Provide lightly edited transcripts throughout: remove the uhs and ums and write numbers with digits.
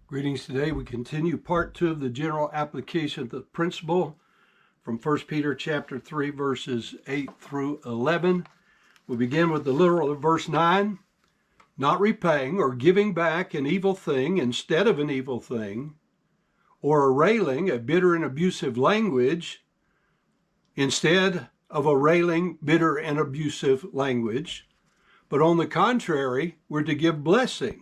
Greetings today. We continue part 2 of the general application of the principle from 1 Peter chapter 3, verses 8 through 11. We begin with the literal of verse 9. Not repaying or giving back an evil thing instead of an evil thing, or railing a bitter and abusive language instead of a railing, bitter, and abusive language. But on the contrary, we're to give blessing,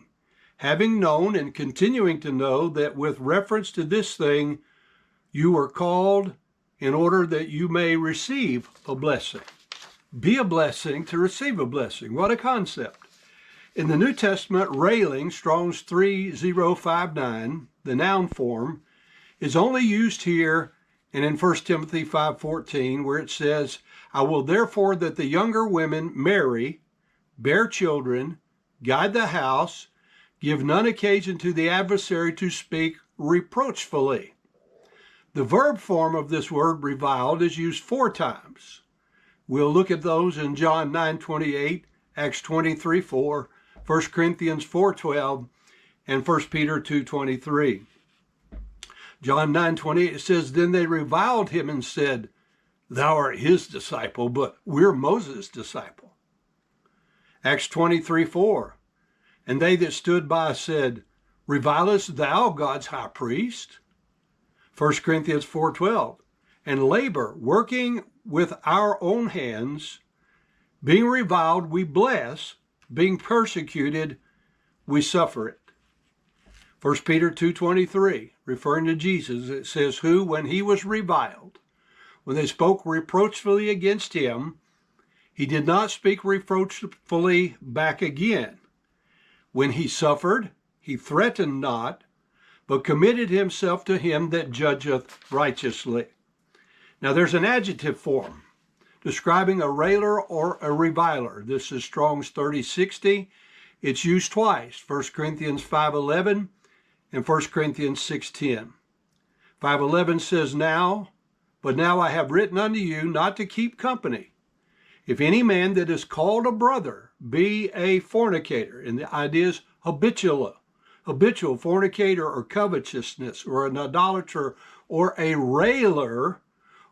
having known and continuing to know that with reference to this thing, you are called in order that you may receive a blessing. Be a blessing to receive a blessing. What a concept. In the New Testament, railing, Strong's 3059, the noun form, is only used here and in 1 Timothy 5:14, where it says, I will therefore that the younger women marry, bear children, guide the house, give none occasion to the adversary to speak reproachfully. The verb form of this word reviled is used 4 times. We'll look at those in John 9:28, Acts 23:4, 1 Corinthians 4:12, and 1 Peter 2:23. John 9:28 says, Then they reviled him and said, Thou art his disciple, but we're Moses' disciple. Acts 23:4. And they that stood by said, Revilest thou God's high priest? 1 Corinthians 4:12. And labor, working with our own hands, being reviled, we bless, being persecuted, we suffer it. 1 Peter 2:23, referring to Jesus, it says, Who, when he was reviled, when they spoke reproachfully against him, he did not speak reproachfully back again. When he suffered, he threatened not, but committed himself to him that judgeth righteously. Now there's an adjective form describing a railer or a reviler. This is Strong's 3060. It's used twice, 1 Corinthians 5:11 and 1 Corinthians 6:10. 5:11 says, But now I have written unto you not to keep company. If any man that is called a brother be a fornicator, and the idea is habitual fornicator or covetousness or an idolater or a railer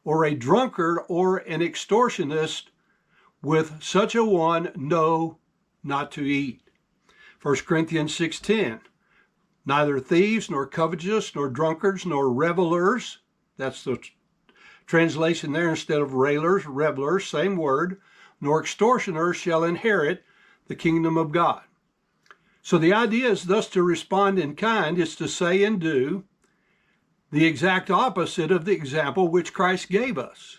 or a drunkard or an extortionist, with such a one know not to eat. 1 Corinthians 6:10, neither thieves nor covetous nor drunkards nor revelers, that's the translation there instead of railers, revelers, same word, nor extortioners shall inherit the kingdom of God. So the idea is thus to respond in kind is to say and do the exact opposite of the example which Christ gave us.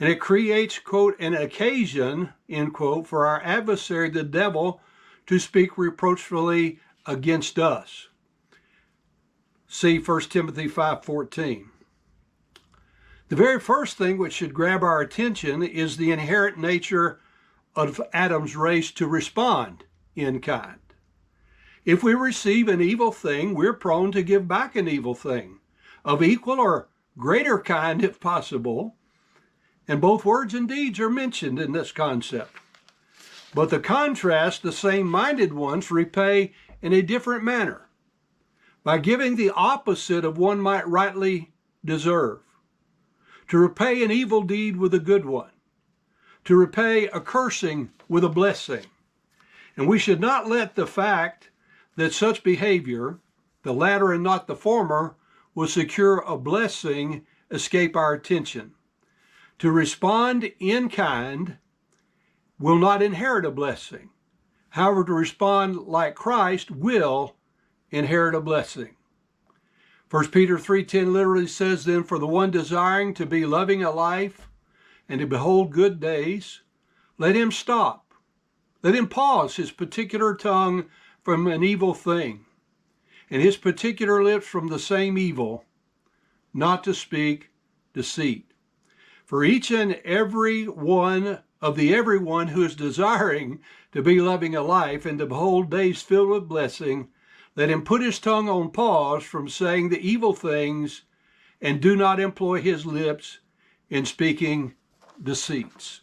And it creates, quote, an occasion, end quote, for our adversary, the devil, to speak reproachfully against us. See 1 Timothy 5:14. The very first thing which should grab our attention is the inherent nature of Adam's race to respond in kind. If we receive an evil thing, we're prone to give back an evil thing, of equal or greater kind if possible, and both words and deeds are mentioned in this concept. But the contrast, the same-minded ones repay in a different manner, by giving the opposite of one might rightly deserve. To repay an evil deed with a good one, to repay a cursing with a blessing. And we should not let the fact that such behavior, the latter and not the former, will secure a blessing escape our attention. To respond in kind will not inherit a blessing. However, to respond like Christ will inherit a blessing. 1 Peter 3:10 literally says, Then for the one desiring to be loving a life and to behold good days, let him stop. Let him pause his particular tongue from an evil thing, and his particular lips from the same evil, not to speak deceit. For each and every one of everyone who is desiring to be loving a life and to behold days filled with blessing, let him put his tongue on pause from saying the evil things and do not employ his lips in speaking deceits.